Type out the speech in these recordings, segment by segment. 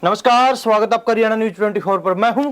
नमस्कार, स्वागत आपका हरियाणा न्यूज 24 पर। मैं हूं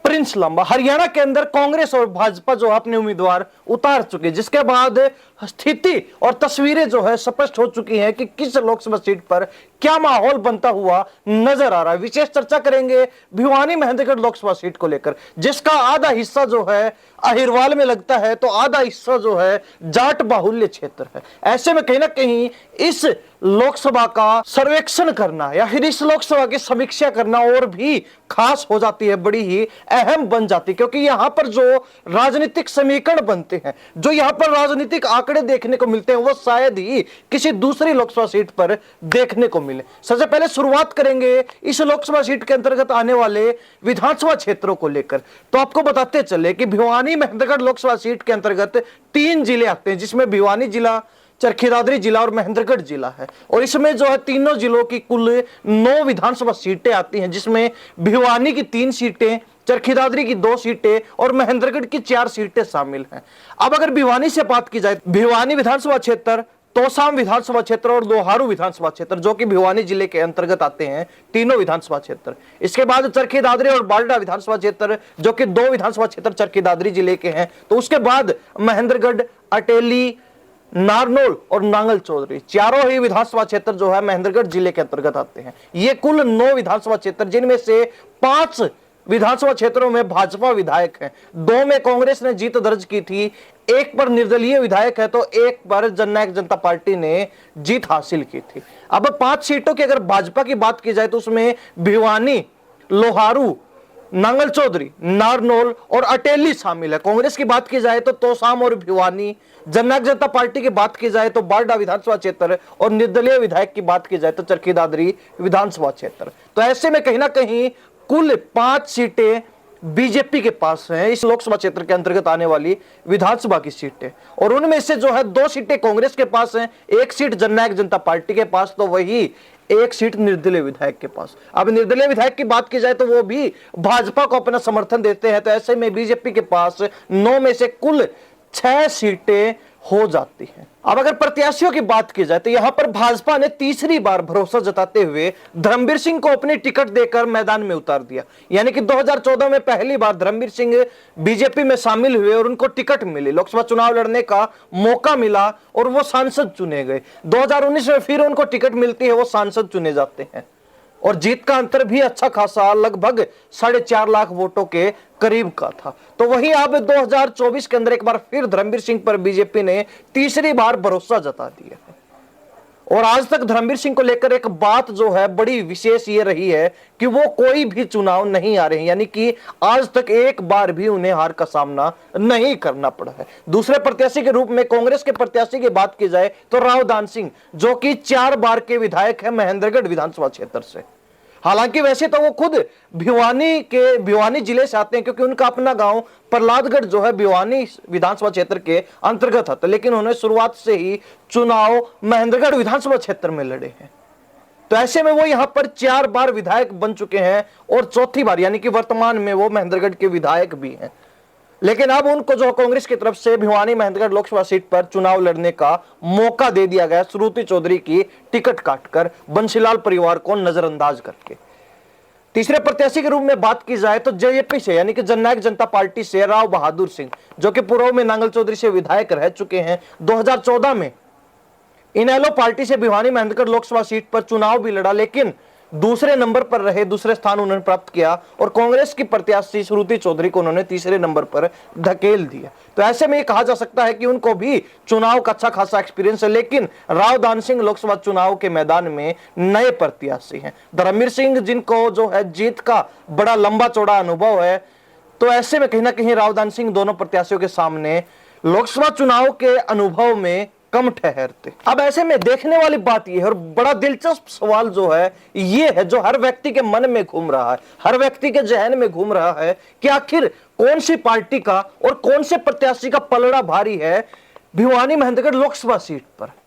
प्रिंस लांबा। हरियाणा के अंदर कांग्रेस और भाजपा जो अपने उम्मीदवार उतार चुके, जिसके बाद स्थिति और तस्वीरें जो है स्पष्ट हो चुकी हैं कि किस लोकसभा सीट पर क्या माहौल बनता हुआ नजर आ रहा है। विशेष चर्चा करेंगे भिवानी महेंद्रगढ़ लोकसभा सीट को लेकर, जिसका आधा हिस्सा जो है अहिरवाल में लगता है तो आधा हिस्सा जो है जाट बाहुल्य क्षेत्र है। ऐसे में कहीं ना कहीं इस लोकसभा का सर्वेक्षण करना या फिर इस लोकसभा की समीक्षा करना और भी खास हो जाती है, बड़ी ही अहम बन जाती है, क्योंकि यहां पर जो राजनीतिक समीकरण बनते हैं, जो यहां पर राजनीतिक आंकड़े देखने को मिलते हैं, वो शायद ही किसी दूसरी लोकसभा सीट पर देखने को मिले। सबसे पहले शुरुआत करेंगे इस लोकसभा सीट के अंतर्गत आने वाले विधानसभा क्षेत्रों को लेकर। तो आपको बताते चले कि भिवानी महेंद्रगढ़ लोकसभा सीट के अंतर्गत 3 जिले आते हैं, जिसमें भिवानी जिला, चरखी दादरी जिला और महेंद्रगढ़ जिला है। और इसमें जो है तीनों जिलों की कुल 9 विधानसभा सीटें आती हैं, जिसमें भिवानी की 3 सीटें, चरखी दादरी की 2 सीटें और महेंद्रगढ़ की 4 सीटें शामिल हैं। अब अगर भिवानी से बात की जाए, भिवानी विधानसभा क्षेत्र, तोसाम विधानसभा क्षेत्र और लोहारू विधानसभा क्षेत्र, जो कि भिवानी जिले के अंतर्गत आते हैं, तीनों विधानसभा क्षेत्र। इसके बाद चरखी दादरी और बाल्डा विधानसभा क्षेत्र, जो कि 2 विधानसभा क्षेत्र चरखी दादरी जिले के हैं। तो उसके बाद महेंद्रगढ़, अटेली, नारनौल और नांगल चौधरी, चारों ही विधानसभा क्षेत्र जो है महेंद्रगढ़ जिले के अंतर्गत आते हैं। ये कुल 9 विधानसभा क्षेत्र, जिनमें से 5 विधानसभा क्षेत्रों में भाजपा विधायक हैं, 2 में कांग्रेस ने जीत दर्ज की थी, 1 पर निर्दलीय विधायक है तो 1 पर जननायक जनता पार्टी ने जीत हासिल की थी। अब 5 सीटों की अगर भाजपा की बात की जाए तो उसमें भिवानी, लोहारू, नांगल चौधरी, नारनौल और अटेली शामिल है। कांग्रेस की बात की जाए तो तोसाम और भिवानी, जननायक जनता पार्टी की बात की जाए तो बाल्डा विधानसभा क्षेत्र और निर्दलीय विधायक की बात की जाए तो चरखी दादरी विधानसभा क्षेत्र। तो ऐसे में कहीं ना कहीं कुल 5 सीटें बीजेपी के पास हैं इस लोकसभा क्षेत्र के अंतर्गत आने वाली विधानसभा की सीटें, और उनमें से जो है 2 सीटें कांग्रेस के पास हैं, 1 सीट जननायक जनता पार्टी के पास, तो वही 1 सीट निर्दलीय विधायक के पास। अब निर्दलीय विधायक की बात की जाए तो वो भी भाजपा को अपना समर्थन देते हैं। तो ऐसे में बीजेपी के पास 9 में से कुल 6 सीटें हो जाती हैं। अब अगर प्रत्याशियों की बात की जाए तो यहां पर भाजपा ने तीसरी बार भरोसा जताते हुए धर्मवीर सिंह को अपनी टिकट देकर मैदान में उतार दिया। यानी कि 2014 में पहली बार धर्मवीर सिंह बीजेपी में शामिल हुए और उनको टिकट मिली, लोकसभा चुनाव लड़ने का मौका मिला और वो सांसद चुने गए। 2019 में फिर उनको टिकट मिलती है, वो सांसद चुने जाते हैं और जीत का अंतर भी अच्छा खासा, लगभग 4.5 लाख वोटों के करीब का था। तो वहीं अब 2024 के अंदर एक बार फिर धर्मवीर सिंह पर बीजेपी ने तीसरी बार भरोसा जता दिया है। और आज तक धर्मवीर सिंह को लेकर एक बात जो है बड़ी विशेष ये रही है कि वो कोई भी चुनाव नहीं आ रहे हैं, यानी कि आज तक एक बार भी उन्हें हार का सामना नहीं करना पड़ा है। दूसरे प्रत्याशी के रूप में कांग्रेस के प्रत्याशी की बात की जाए तो रावदान सिंह, जो कि 4 बार के विधायक है महेंद्रगढ़ विधानसभा क्षेत्र से। हालांकि वैसे तो वो खुद भिवानी जिले से आते हैं, क्योंकि उनका अपना गांव प्रहलादगढ़ जो है भिवानी विधानसभा क्षेत्र के अंतर्गत आता है, लेकिन उन्होंने शुरुआत से ही चुनाव महेंद्रगढ़ विधानसभा क्षेत्र में लड़े हैं। तो ऐसे में वो यहां पर 4 बार विधायक बन चुके हैं और चौथी बार, यानी कि वर्तमान में वो महेंद्रगढ़ के विधायक भी हैं। लेकिन अब उनको जो कांग्रेस की तरफ से भिवानी महेंद्रगढ़ लोकसभा सीट पर चुनाव लड़ने का मौका दे दिया गया, श्रुति चौधरी की टिकट काटकर, बंसीलाल परिवार को नजरअंदाज करके। तीसरे प्रत्याशी के रूप में बात की जाए तो जेजेपी से, यानी कि जननायक जनता पार्टी से राव बहादुर सिंह, जो कि पूर्व में नांगल चौधरी से विधायक रह चुके हैं। 2014 में इनेलो पार्टी से भिवानी महेंद्रगढ़ लोकसभा सीट पर चुनाव भी लड़ा, लेकिन दूसरे नंबर पर रहे, दूसरे स्थान उन्होंने प्राप्त किया और कांग्रेस की प्रत्याशी श्रुति चौधरी को उन्होंने तीसरे नंबर पर धकेल दिया। तो ऐसे में ये कहा जा सकता है कि उनको भी चुनाव का अच्छा खासा एक्सपीरियंस है, लेकिन रावदान सिंह लोकसभा चुनाव के मैदान में नए प्रत्याशी हैं। धर्मवीर सिंह, जिनको जो है जीत का बड़ा लंबा चौड़ा अनुभव है, तो ऐसे में कहीं ना कहीं रावदान सिंह दोनों प्रत्याशियों के सामने लोकसभा चुनाव के अनुभव में कम ठहरते। अब ऐसे में देखने वाली बात यह है, और बड़ा दिलचस्प सवाल जो है ये है, जो हर व्यक्ति के मन में घूम रहा है, हर व्यक्ति के जहन में घूम रहा है कि आखिर कौन सी पार्टी का और कौन से प्रत्याशी का पलड़ा भारी है भिवानी महेंद्रगढ़ लोकसभा सीट पर।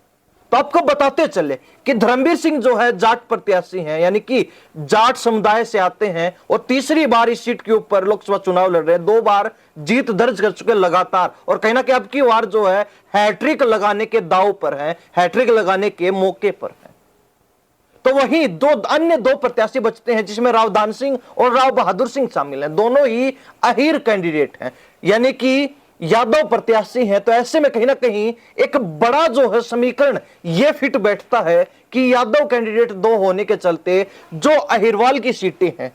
तो आपको बताते चले कि धर्मवीर सिंह जो है जाट प्रत्याशी हैं, यानी कि जाट समुदाय से आते हैं और तीसरी बार इस सीट के ऊपर लोकसभा चुनाव लड़ रहे हैं। 2 बार जीत दर्ज कर चुके लगातार, और कहीं ना कहीं अब की बार जो है हैट्रिक लगाने के दाव पर है, हैट्रिक लगाने के मौके पर है। तो वहीं अन्य दो प्रत्याशी बचते हैं, जिसमें राव दान सिंह और राव बहादुर सिंह शामिल हैं। दोनों ही अहीर कैंडिडेट हैं, यानी कि यादव प्रत्याशी हैं। तो ऐसे में कहीं ना कहीं एक बड़ा जो है समीकरण यह फिट बैठता है कि यादव कैंडिडेट दो होने के चलते जो अहिरवाल की सीटें हैं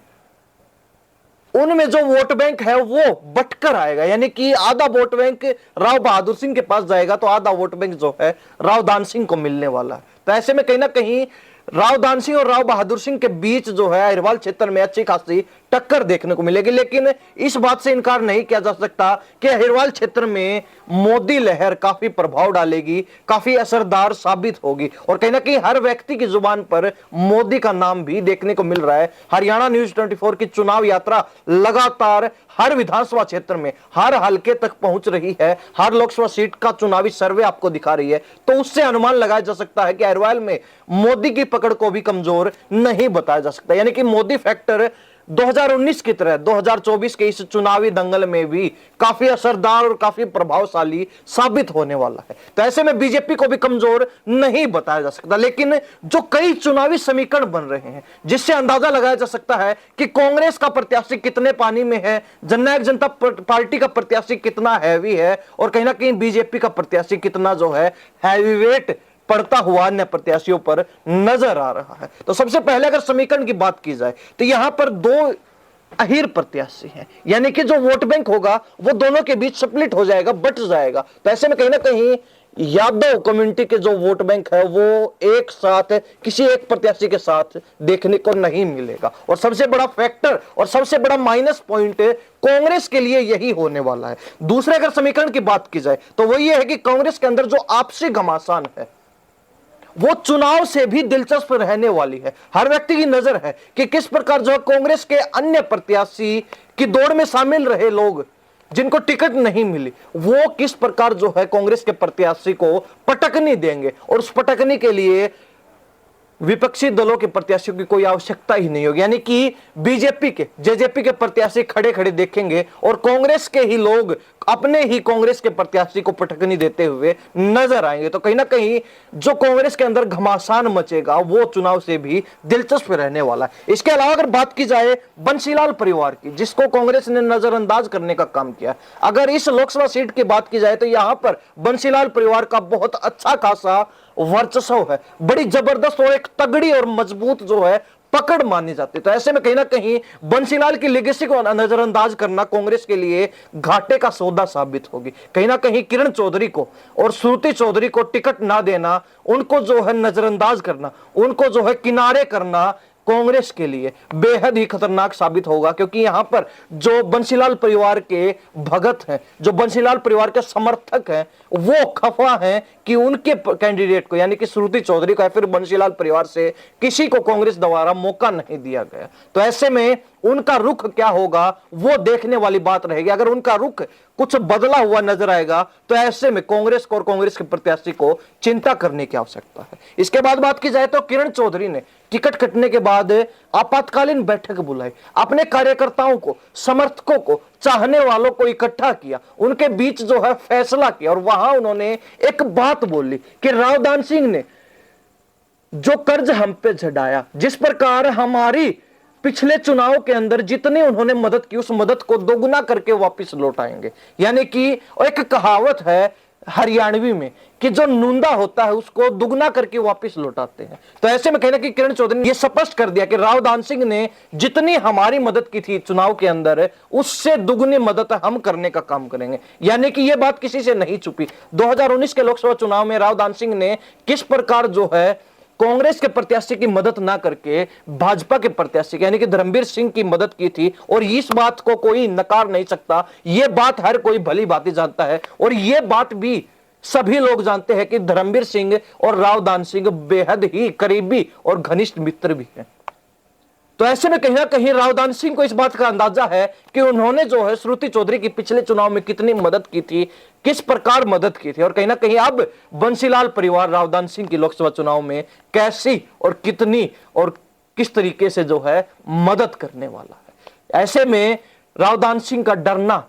उनमें जो वोट बैंक है वो बटकर आएगा, यानी कि आधा वोट बैंक राव बहादुर सिंह के पास जाएगा तो आधा वोट बैंक जो है राव दान सिंह को मिलने वाला है। तो ऐसे में कहीं ना कहीं राव दान सिंह और राव बहादुर सिंह के बीच जो है अहिरवाल क्षेत्र में अच्छी खासी टक्कर देखने को मिलेगी। लेकिन इस बात से इनकार नहीं किया जा सकता कि अहिरवाल क्षेत्र में मोदी लहर काफी प्रभाव डालेगी, काफी असरदार साबित होगी और कहीं ना कहीं हर व्यक्ति की जुबान पर मोदी का नाम भी देखने को मिल रहा है। हरियाणा न्यूज 24 की चुनाव यात्रा लगातार हर विधानसभा क्षेत्र में हर हलके तक पहुंच रही है, हर लोकसभा सीट का चुनावी सर्वे आपको दिखा रही है। तो उससे अनुमान लगाया जा सकता है कि अहिरवाल में मोदी की पकड़ को भी कमजोर नहीं बताया जा सकता, यानी कि मोदी फैक्टर 2019 की तरह 2024 के इस चुनावी दंगल में भी काफी असरदार और काफी प्रभावशाली साबित होने वाला है। तो ऐसे में बीजेपी को भी कमजोर नहीं बताया जा सकता। लेकिन जो कई चुनावी समीकरण बन रहे हैं जिससे अंदाजा लगाया जा सकता है कि कांग्रेस का प्रत्याशी कितने पानी में है, जननायक जनता पार्टी का प्रत्याशी कितना हैवी है और कहीं ना कहीं बीजेपी का प्रत्याशी कितना जो है हैवीवेट पड़ता हुआ अन्य प्रत्याशियों पर नजर आ रहा है। तो सबसे पहले अगर समीकरण की बात की जाए तो यहां पर दो अहीर प्रत्याशी हैं, यानी कि जो वोट बैंक होगा वो दोनों के बीच स्प्लिट हो जाएगा, बट जाएगा। तो ऐसे में कहीं ना कहीं यादव कम्युनिटी के जो वोट बैंक है वो एक साथ किसी एक प्रत्याशी के साथ देखने को नहीं मिलेगा और सबसे बड़ा फैक्टर और सबसे बड़ा माइनस पॉइंट कांग्रेस के लिए यही होने वाला है। दूसरे अगर समीकरण की बात की जाए तो वो ये है कि कांग्रेस के अंदर जो आपसी घमासान है वो चुनाव से भी दिलचस्प रहने वाली है। हर व्यक्ति की नजर है कि किस प्रकार जो है कांग्रेस के अन्य प्रत्याशी की दौड़ में शामिल रहे लोग जिनको टिकट नहीं मिली वो किस प्रकार जो है कांग्रेस के प्रत्याशी को पटकनी देंगे और उस पटकनी के लिए विपक्षी दलों के प्रत्याशियों की कोई आवश्यकता ही नहीं होगी, यानी कि बीजेपी के जेजेपी के प्रत्याशी खड़े खड़े देखेंगे और कांग्रेस के ही लोग अपने ही कांग्रेस के प्रत्याशी को पटकनी देते हुए नजर आएंगे। तो कहीं ना कहीं जो कांग्रेस के अंदर घमासान मचेगा वो चुनाव से भी दिलचस्प रहने वाला है। इसके अलावा अगर बात की जाए बंसीलाल परिवार की, जिसको कांग्रेस ने नजरअंदाज करने का काम किया, अगर इस लोकसभा सीट की बात की जाए तो यहां पर बंसीलाल परिवार का बहुत अच्छा खासा वर्चस्व है, बड़ी जबरदस्त और एक तगड़ी और मजबूत जो है पकड़ मानी जाती है। तो ऐसे में कहीं ना कहीं बंसीलाल की लेगेसी को नजरअंदाज करना कांग्रेस के लिए घाटे का सौदा साबित होगी। कहीं ना कहीं किरण चौधरी को और श्रुति चौधरी को टिकट ना देना, उनको जो है नजरअंदाज करना, उनको जो है किनारे करना कांग्रेस के लिए बेहद ही खतरनाक साबित होगा, क्योंकि यहां पर जो बंसीलाल परिवार के भगत हैं, जो बंसीलाल परिवार के समर्थक हैं, वो खफा हैं कि उनके कैंडिडेट को यानी कि श्रुति चौधरी को या फिर बंसीलाल परिवार से किसी को कांग्रेस द्वारा मौका नहीं दिया गया। तो ऐसे में उनका रुख क्या होगा वो देखने वाली बात रहेगी। अगर उनका रुख कुछ बदला हुआ नजर आएगा तो ऐसे में कांग्रेस को और कांग्रेस के प्रत्याशी को चिंता करने की आवश्यकता है। इसके बाद बात की जाए तो किरण चौधरी ने टिकट कटने के बाद आपातकालीन बैठक बुलाई, अपने कार्यकर्ताओं को, समर्थकों को, चाहने वालों को इकट्ठा किया, उनके बीच जो है फैसला किया और वहां उन्होंने एक बात बोली कि राव दान सिंह ने जो कर्ज हम पे चढ़ाया, जिस प्रकार हमारी पिछले चुनाव के अंदर जितनी उन्होंने मदद की उस मदद को दोगुना करके वापस लौटाएंगे। यानी कि एक कहावत है हरियाणवी में कि जो नूंदा होता है उसको दुगना करके वापस लौटाते हैं। तो ऐसे में कहना कि किरण चौधरी ने यह स्पष्ट कर दिया कि राव दान सिंह ने जितनी हमारी मदद की थी चुनाव के अंदर उससे दुगनी मदद हम करने का काम करेंगे। यानी कि यह बात किसी से नहीं छुपी। 2019 के लोकसभा चुनाव में राव दान सिंह ने किस प्रकार जो है कांग्रेस के प्रत्याशी की मदद ना करके भाजपा के प्रत्याशी यानी कि धर्मवीर सिंह की मदद की थी और इस बात को कोई नकार नहीं सकता। यह बात हर कोई भली भांति जानता है और यह बात भी सभी लोग जानते हैं कि धर्मवीर सिंह और राव दान सिंह बेहद ही करीबी और घनिष्ठ मित्र भी हैं। तो ऐसे में कहीं ना कहीं राव दान सिंह को इस बात का अंदाजा है कि उन्होंने जो है श्रुति चौधरी की पिछले चुनाव में कितनी मदद की थी, किस प्रकार मदद की थी और कहीं ना कहीं अब बंसीलाल परिवार राव दान सिंह की लोकसभा चुनाव में कैसी और कितनी और किस तरीके से जो है मदद करने वाला है। ऐसे में राव दान सिंह का डरना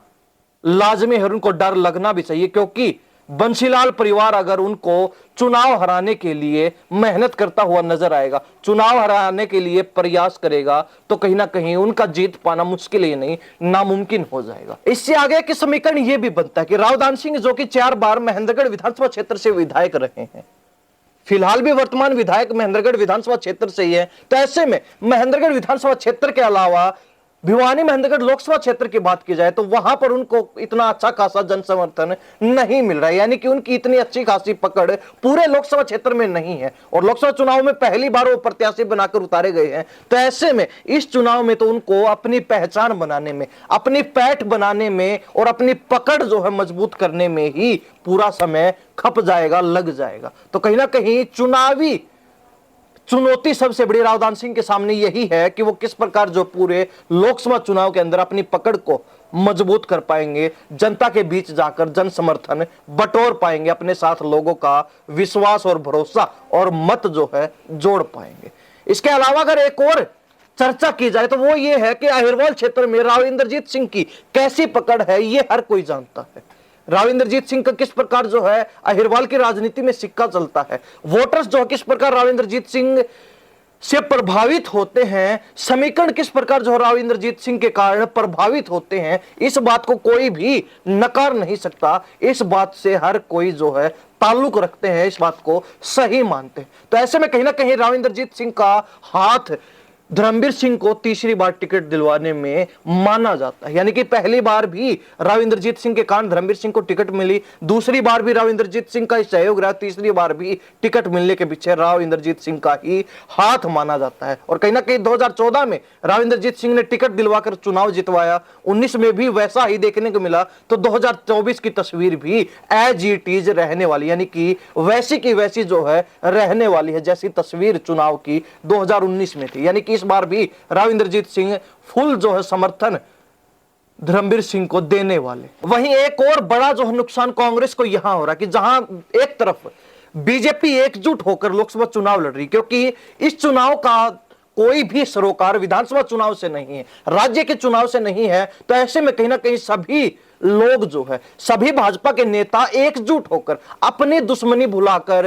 लाजमी है और उनको डर लगना भी चाहिए, क्योंकि बंसीलाल परिवार अगर उनको चुनाव हराने के लिए मेहनत करता हुआ नजर आएगा, चुनाव हराने के लिए प्रयास करेगा, तो कहीं ना कहीं उनका जीत पाना मुश्किल ही नहीं नामुमकिन हो जाएगा। इससे आगे के समीकरण यह भी बनता है कि राव दान सिंह जो कि 4 बार महेंद्रगढ़ विधानसभा क्षेत्र से विधायक रहे हैं, फिलहाल भी वर्तमान विधायक महेंद्रगढ़ विधानसभा क्षेत्र से ही है, तो ऐसे में महेंद्रगढ़ विधानसभा क्षेत्र के अलावा भिवानी महेंद्रगढ़ लोकसभा क्षेत्र की बात की जाए तो वहां पर उनको इतना अच्छा खासा जन समर्थन नहीं मिल रहा है, यानी कि उनकी इतनी अच्छी खासी पकड़ पूरे लोकसभा क्षेत्र में नहीं है, और लोकसभा चुनाव में पहली बार वो प्रत्याशी बनाकर उतारे गए हैं। तो ऐसे में इस चुनाव में तो उनको अपनी पहचान बनाने में, अपनी पैठ बनाने में और अपनी पकड़ जो है मजबूत करने में ही पूरा समय खप जाएगा, लग जाएगा। तो कहीं ना कहीं चुनावी चुनौती सबसे बड़ी राव दान सिंह के सामने यही है कि वो किस प्रकार जो पूरे लोकसभा चुनाव के अंदर अपनी पकड़ को मजबूत कर पाएंगे, जनता के बीच जाकर जन समर्थन बटोर पाएंगे, अपने साथ लोगों का विश्वास और भरोसा और मत जो है जोड़ पाएंगे। इसके अलावा अगर एक और चर्चा की जाए तो वो ये है कि अहिरवाल क्षेत्र में राव इंद्रजीत सिंह की कैसी पकड़ है, ये हर कोई जानता है। राव इंद्रजीत सिंह का किस प्रकार जो है अहिरवाल की राजनीति में सिक्का चलता है, वोटर्स जो किस प्रकार राव इंद्रजीत सिंह से प्रभावित होते हैं, समीकरण किस प्रकार जो राव इंद्रजीत सिंह के कारण प्रभावित होते हैं, इस बात को कोई भी नकार नहीं सकता। इस बात से हर कोई जो है ताल्लुक रखते हैं, इस बात को सही मानते हैं। तो ऐसे में कहीं ना कहीं राव इंद्रजीत सिंह का हाथ धर्मवीर सिंह को तीसरी बार टिकट दिलवाने में माना जाता है, यानी कि पहली बार भी राव इंद्रजीत सिंह के कारण धर्मवीर सिंह को टिकट मिली, दूसरी बार भी राव इंद्रजीत सिंह का सहयोग रहा, तीसरी बार भी टिकट मिलने के पीछे राव इंद्रजीत सिंह का ही हाथ माना जाता है। और कहीं ना कहीं 2014 में राव इंद्रजीत सिंह ने टिकट दिलवाकर चुनाव जितवाया, 19 में भी वैसा ही देखने को मिला, तो 2024 की तस्वीर भी एज इट इज रहने वाली, यानी कि वैसी की वैसी जो है रहने वाली है जैसी तस्वीर चुनाव की 2019 में थी। यानी कि इस बार भी राव इंद्रजीत सिंह फुल जो है समर्थन धर्मवीर सिंह को देने वाले। वहीं एक और बड़ा जो है नुकसान कांग्रेस को यहां हो रहा है कि जहां एक तरफ बीजेपी एकजुट होकर लोकसभा चुनाव लड़ रही, क्योंकि इस चुनाव का कोई भी सरोकार विधानसभा चुनाव से नहीं है, राज्य के चुनाव से नहीं है, तो ऐसे में कहीं ना कहीं सभी लोग जो है, सभी भाजपा के नेता एकजुट होकर अपनी दुश्मनी भुलाकर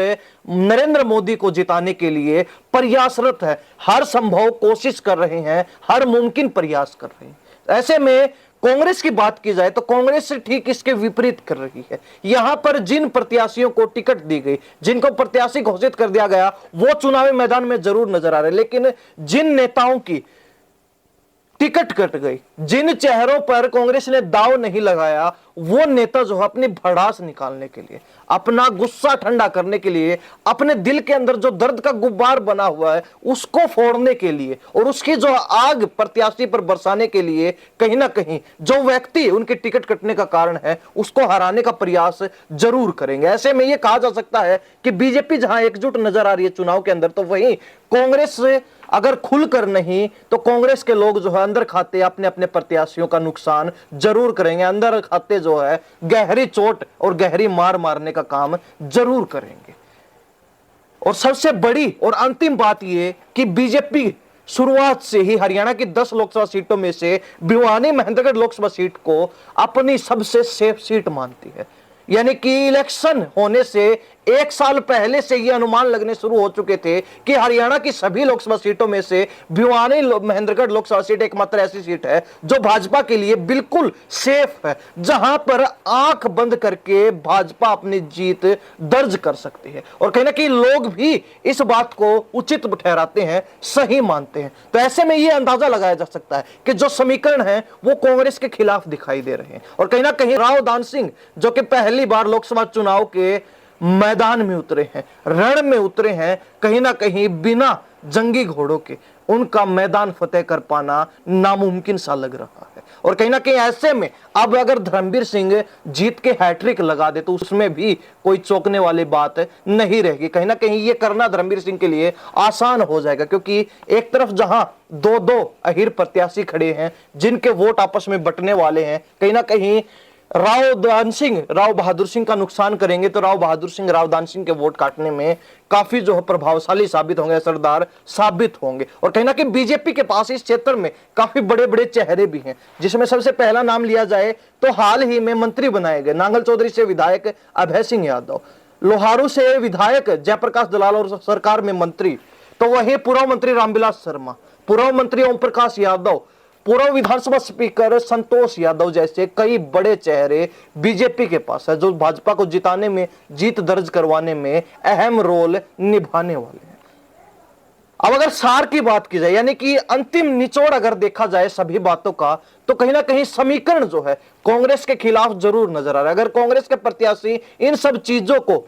नरेंद्र मोदी को जिताने के लिए प्रयासरत है, हर संभव कोशिश कर रहे हैं, हर मुमकिन प्रयास कर रहे हैं। ऐसे में कांग्रेस की बात की जाए तो कांग्रेस से ठीक इसके विपरीत कर रही है। यहां पर जिन प्रत्याशियों को टिकट दी गई, जिनको प्रत्याशी घोषित कर दिया गया, वो चुनावी मैदान में जरूर नजर आ रहे, लेकिन जिन नेताओं की टिकट कट गई, जिन चेहरों पर कांग्रेस ने दाव नहीं लगाया, वो नेता जो है अपनी भड़ास निकालने के लिए, अपना गुस्सा ठंडा करने के लिए, अपने दिल के अंदर जो दर्द का गुब्बार बना हुआ है उसको फोड़ने के लिए और उसकी जो आग प्रत्याशी पर बरसाने के लिए कहीं ना कहीं जो व्यक्ति उनके टिकट कटने का कारण है उसको हराने का प्रयास जरूर करेंगे। ऐसे में यह कहा जा सकता है कि बीजेपी जहां एकजुट नजर आ रही है चुनाव के अंदर, तो वहीं कांग्रेस अगर खुलकर नहीं तो कांग्रेस के लोग जो है अंदर खाते अपने अपने प्रत्याशियों का नुकसान जरूर करेंगे, अंदर खाते जो है गहरी चोट और गहरी मार मारने का काम जरूर करेंगे। और सबसे बड़ी और अंतिम बात यह कि बीजेपी शुरुआत से ही हरियाणा की 10 लोकसभा सीटों में से भिवानी महेंद्रगढ़ लोकसभा सीट को अपनी सबसे सेफ सीट मानती है, यानी कि इलेक्शन होने से 1 साल पहले से ये अनुमान लगने शुरू हो चुके थे कि हरियाणा की सभी लोकसभा सीटों में से भिवानी महेंद्रगढ़ लोकसभा सीट एकमात्र ऐसी सीट है जो भाजपा के लिए बिल्कुल सेफ है, जहां पर आंख बंद करके भाजपा अपनी जीत दर्ज कर सकती है। और कहीं ना कहीं लोग भी इस बात को उचित ठहराते हैं, सही मानते हैं। तो ऐसे में यह अंदाजा लगाया जा सकता है कि जो समीकरण है वो कांग्रेस के खिलाफ दिखाई दे रहे हैं। और कहीं ना कहीं राव दान सिंह जो कि पहली बार लोकसभा चुनाव के मैदान में उतरे हैं, रण में उतरे हैं, कहीं ना कहीं बिना जंगी घोड़ों के उनका मैदान फतेह कर पाना नामुमकिन सा लग रहा है। और कहीं ना कहीं ऐसे में अब अगर धर्मवीर सिंह जीत के हैट्रिक लगा दे तो उसमें भी कोई चौंकने वाली बात नहीं रहेगी। कहीं ना कहीं ये करना धर्मवीर सिंह के लिए आसान हो जाएगा, क्योंकि एक तरफ जहां 2-2 अहिर प्रत्याशी खड़े हैं जिनके वोट आपस में बंटने वाले हैं, कहीं ना कहीं राव बहादुर सिंह का नुकसान करेंगे तो राव दान सिंह के वोट काटने में काफी जो है प्रभावशाली साबित होंगे, असरदार साबित होंगे। और कहीं ना कहीं बीजेपी के पास इस क्षेत्र में काफी बड़े बड़े चेहरे भी हैं, जिसमें सबसे पहला नाम लिया जाए तो हाल ही में मंत्री बनाए गए नांगल चौधरी से विधायक अभय सिंह यादव, लोहारू से विधायक जयप्रकाश दलाल और सरकार में मंत्री, तो वही पूर्व मंत्री रामविलास शर्मा, पूर्व मंत्री ओम प्रकाश यादव, पूर्व विधानसभा स्पीकर संतोष यादव जैसे कई बड़े चेहरे बीजेपी के पास है, जो भाजपा को जिताने में, जीत दर्ज करवाने में अहम रोल निभाने वाले हैं। अब अगर सार की बात की जाए, यानी कि अंतिम निचोड़ अगर देखा जाए सभी बातों का, तो कहीं ना कहीं समीकरण जो है कांग्रेस के खिलाफ जरूर नजर आ रहा है। अगर कांग्रेस के प्रत्याशी इन सब चीजों को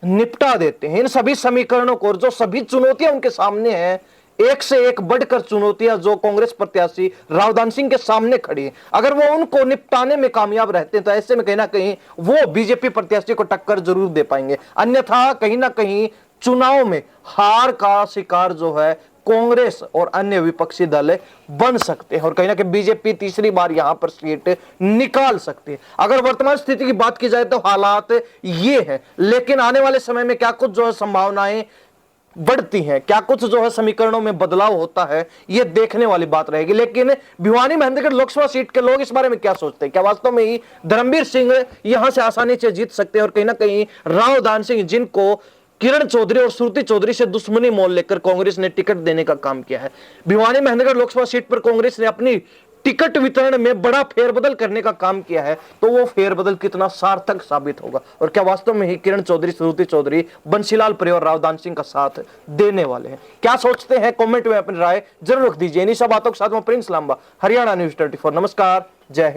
निपटा देते हैं, इन सभी समीकरणों को, और जो सभी चुनौतियां उनके सामने हैं, एक से एक बढ़कर चुनौतियां जो कांग्रेस प्रत्याशी राव दान सिंह के सामने खड़ी हैं, अगर वो उनको निपटाने में कामयाब रहते हैं तो ऐसे में कहीं ना कहीं वो बीजेपी प्रत्याशी को टक्कर जरूर दे पाएंगे। अन्यथा कहीं ना कहीं चुनाव में हार का शिकार जो है कांग्रेस और अन्य विपक्षी दल बन सकते हैं, और कहीं ना कहीं बीजेपी तीसरी बार यहां पर सीट निकाल सकती है। अगर वर्तमान स्थिति की बात की जाए तो हालात ये है, लेकिन आने वाले समय में क्या कुछ जो है संभावनाएं बढ़ती हैं, क्या कुछ जो है समीकरणों में बदलाव होता है, यह देखने वाली बात रहेगी। लेकिन भिवानी महेंद्रगढ़ लोकसभा सीट के लोग इस बारे में क्या सोचते हैं? क्या वास्तव में ही धर्मवीर सिंह यहां से आसानी से जीत सकते हैं? और कहीं ना कहीं राव दान सिंह, जिनको किरण चौधरी और श्रुति चौधरी से दुश्मनी मोल लेकर कांग्रेस ने टिकट देने का काम किया है, भिवानी महेंद्रगढ़ लोकसभा सीट पर कांग्रेस ने अपनी टिकट वितरण में बड़ा फेरबदल करने का काम किया है, तो वो फेरबदल कितना सार्थक साबित होगा? और क्या वास्तव में ही किरण चौधरी, श्रुति चौधरी, बंसीलाल प्रिय और राव दान सिंह का साथ देने वाले हैं? क्या सोचते हैं? कमेंट में अपनी राय जरूर रख दीजिए। इन्हीं सब बातों के साथ मैं प्रिंस लांबा, हरियाणा न्यूज 24। नमस्कार, जय हिंद।